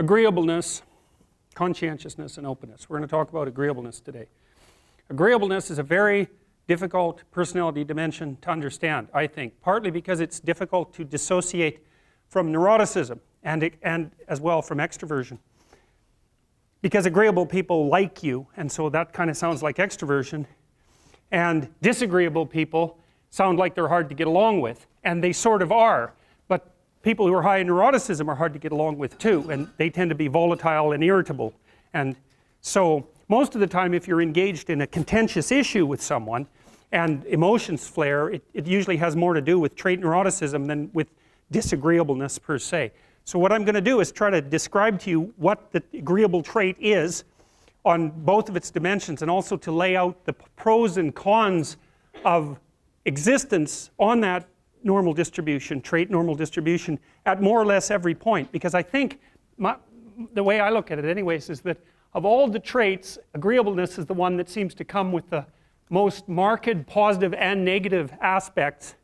agreeableness, conscientiousness, and openness. We're going to talk about agreeableness today. Agreeableness is a very difficult personality dimension to understand, I think, partly because it's difficult to dissociate from neuroticism and as well from extroversion. Because agreeable people like you, and so that kind of sounds like extroversion, and disagreeable people sound like they're hard to get along with, and they sort of are, but people who are high in neuroticism are hard to get along with too, and they tend to be volatile and irritable. And so most of the time, if you're engaged in a contentious issue with someone and emotions flare, it usually has more to do with trait neuroticism than with disagreeableness per se. So what I'm going to do is try to describe to you what the agreeable trait is on both of its dimensions, and also to lay out the pros and cons of existence on that normal distribution, trait normal distribution, at more or less every point. Because I think, the way I look at it anyways, is that of all the traits, agreeableness is the one that seems to come with the most marked positive and negative aspects,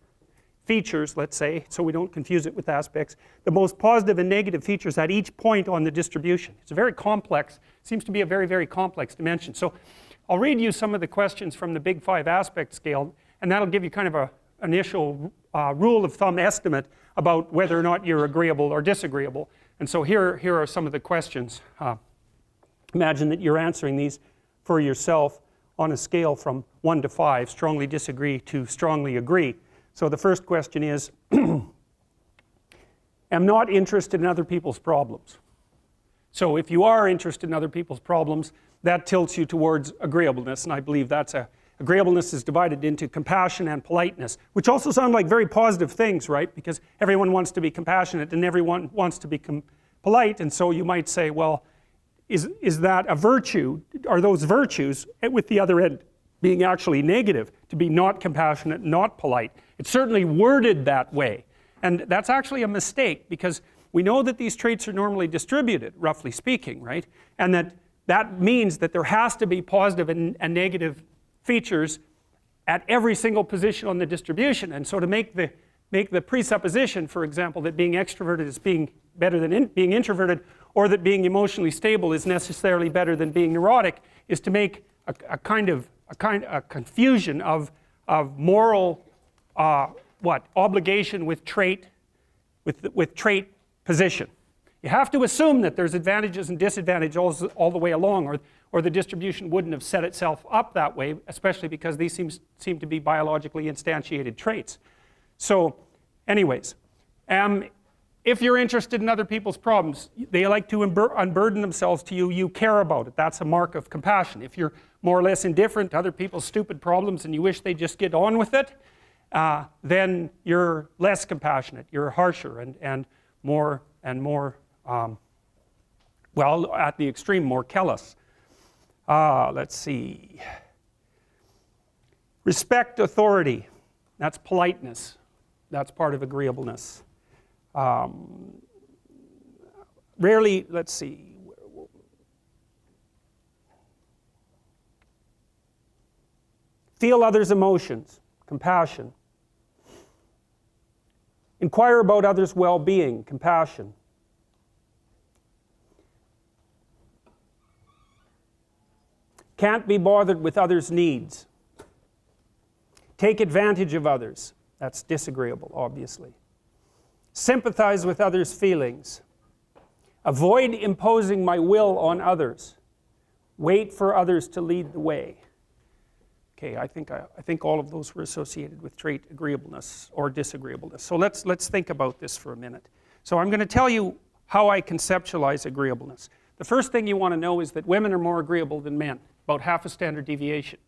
features, let's say, so we don't confuse it with aspects, the most positive and negative features at each point on the distribution. It's a very complex, seems to be a very, very complex dimension. So I'll read you some of the questions from the Big Five aspect scale, and that'll give you kind of an initial rule of thumb estimate about whether or not you're agreeable or disagreeable. And so here are some of the questions. Imagine that you're answering these for yourself on a scale from 1 to 5, strongly disagree to strongly agree. So the first question is, am not interested in other people's problems. So if you are interested in other people's problems, that tilts you towards agreeableness, and I believe that's agreeableness is divided into compassion and politeness, which also sound like very positive things, right? Because everyone wants to be compassionate and everyone wants to be polite, and so you might say, well, is that a virtue? Are those virtues, with the other end being actually negative, to be not compassionate, not polite? It's certainly worded that way, and that's actually a mistake, because we know that these traits are normally distributed, roughly speaking, right? And that means that there has to be positive and negative features at every single position on the distribution. And so to make the presupposition, for example, that being extroverted is being better than being introverted, or that being emotionally stable is necessarily better than being neurotic, is to make a confusion of moral obligation with trait position. You have to assume that there's advantages and disadvantages all the way along, or the distribution wouldn't have set itself up that way, especially because these seem to be biologically instantiated traits. So anyways, if you're interested in other people's problems, they like to unburden themselves to you, you care about it. That's a mark of compassion. If you're more or less indifferent to other people's stupid problems and you wish they just get on with it, then you're less compassionate, you're harsher and more, well, at the extreme, more callous. Let's see. Respect authority. That's politeness. That's part of agreeableness. Rarely, let's see. Feel others' emotions. Compassion. Inquire about others' well-being. Compassion. Can't be bothered with others' needs. Take advantage of others. That's disagreeable, obviously. Sympathize with others' feelings. Avoid imposing my will on others. Wait for others to lead the way. Okay, I think all of those were associated with trait agreeableness or disagreeableness. So let's think about this for a minute. So I'm going to tell you how I conceptualize agreeableness. The first thing you want to know is that women are more agreeable than men, about half a standard deviation.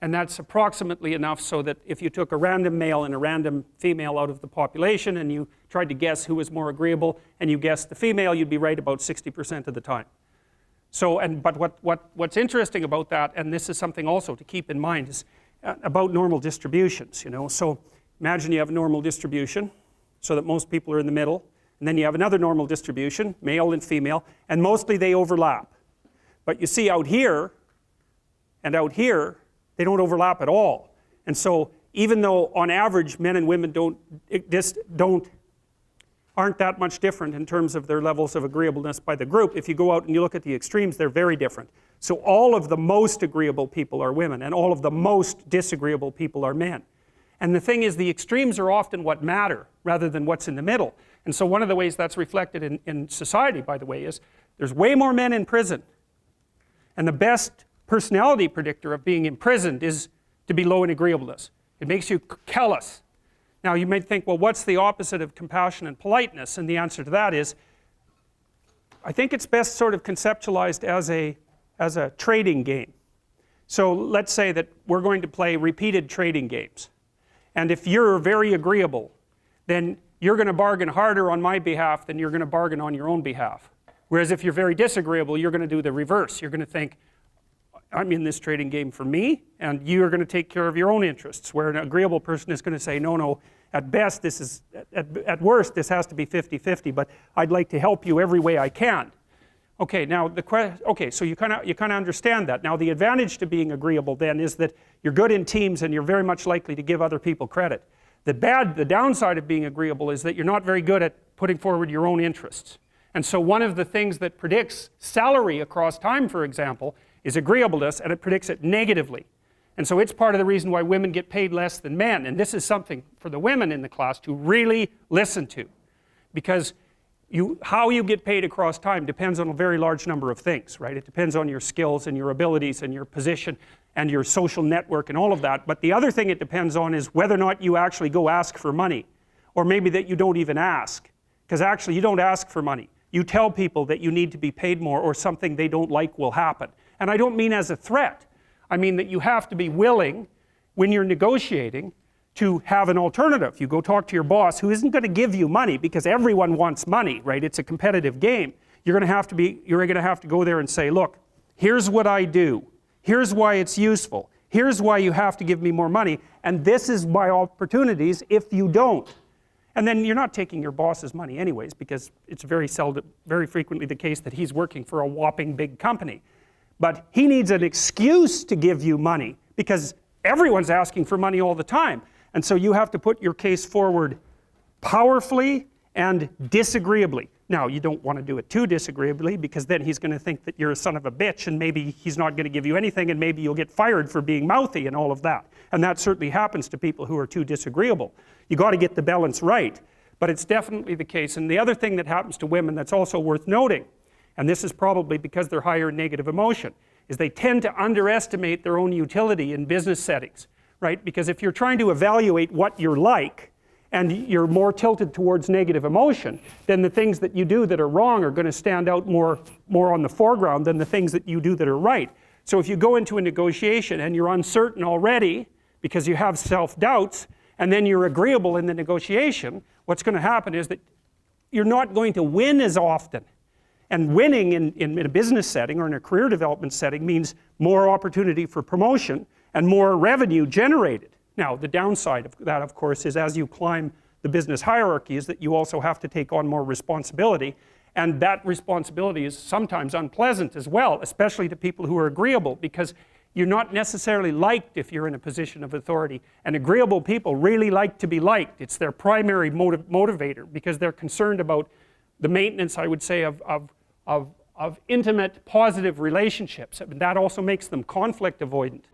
And that's approximately enough so that if you took a random male and a random female out of the population and you tried to guess who was more agreeable and you guessed the female, you'd be right about 60% of the time. So, but what's interesting about that, and this is something also to keep in mind, is about normal distributions, you know. So imagine you have a normal distribution so that most people are in the middle, and then you have another normal distribution, male and female, and mostly they overlap. But you see out here and out here, they don't overlap at all. And so even though on average men and women don't aren't that much different in terms of their levels of agreeableness by the group. If you go out and you look at the extremes, they're very different. So all of the most agreeable people are women, and all of the most disagreeable people are men. And the thing is, the extremes are often what matter rather than what's in the middle. And so one of the ways that's reflected in society, by the way, is there's way more men in prison. And the best personality predictor of being imprisoned is to be low in agreeableness. It makes you callous. Now you might think, well, what's the opposite of compassion and politeness? And the answer to that is, I think it's best sort of conceptualized as a trading game. So let's say that we're going to play repeated trading games. And if you're very agreeable, then you're going to bargain harder on my behalf than you're going to bargain on your own behalf. Whereas if you're very disagreeable, you're going to do the reverse. You're going to think, I'm in this trading game for me, and you're going to take care of your own interests. Where an agreeable person is going to say, no, at best, this is, at worst, this has to be 50-50, but I'd like to help you every way I can. Okay, now so you kind of understand that. Now the advantage to being agreeable then is that you're good in teams and you're very much likely to give other people credit. The downside of being agreeable is that you're not very good at putting forward your own interests. And so one of the things that predicts salary across time, for example, is agreeableness, and it predicts it negatively. And so it's part of the reason why women get paid less than men. And this is something for the women in the class to really listen to, because how you get paid across time depends on a very large number of things, right? It depends on your skills and your abilities and your position and your social network and all of that. But the other thing it depends on is whether or not you actually go ask for money, or maybe that you don't even ask. Because actually you don't ask for money. You tell people that you need to be paid more, or something they don't like will happen. And I don't mean as a threat. I mean that you have to be willing, when you're negotiating, to have an alternative. You go talk to your boss, who isn't going to give you money, because everyone wants money, right? It's a competitive game. You're going to have to go there and say, look, here's what I do. Here's why it's useful. Here's why you have to give me more money. And this is my opportunities if you don't. And then you're not taking your boss's money anyways, because it's very frequently the case that he's working for a whopping big company. But he needs an excuse to give you money, because everyone's asking for money all the time. And so you have to put your case forward powerfully and disagreeably. Now, you don't want to do it too disagreeably, because then he's going to think that you're a son of a bitch, and maybe he's not going to give you anything, and maybe you'll get fired for being mouthy and all of that. And that certainly happens to people who are too disagreeable. You got to get the balance right, but it's definitely the case. And the other thing that happens to women that's also worth noting, and this is probably because they're higher in negative emotion, is they tend to underestimate their own utility in business settings. Right? Because if you're trying to evaluate what you're like, and you're more tilted towards negative emotion, then the things that you do that are wrong are going to stand out more on the foreground than the things that you do that are right. So if you go into a negotiation and you're uncertain already because you have self-doubts, and then you're agreeable in the negotiation, what's going to happen is that you're not going to win as often. And winning in a business setting or in a career development setting means more opportunity for promotion and more revenue generated. Now, the downside of that, of course, is as you climb the business hierarchy is that you also have to take on more responsibility, and that responsibility is sometimes unpleasant as well, especially to people who are agreeable, because you're not necessarily liked if you're in a position of authority, and agreeable people really like to be liked. It's their primary motivator, because they're concerned about the maintenance, I would say, of intimate, positive relationships. And that also makes them conflict avoidant.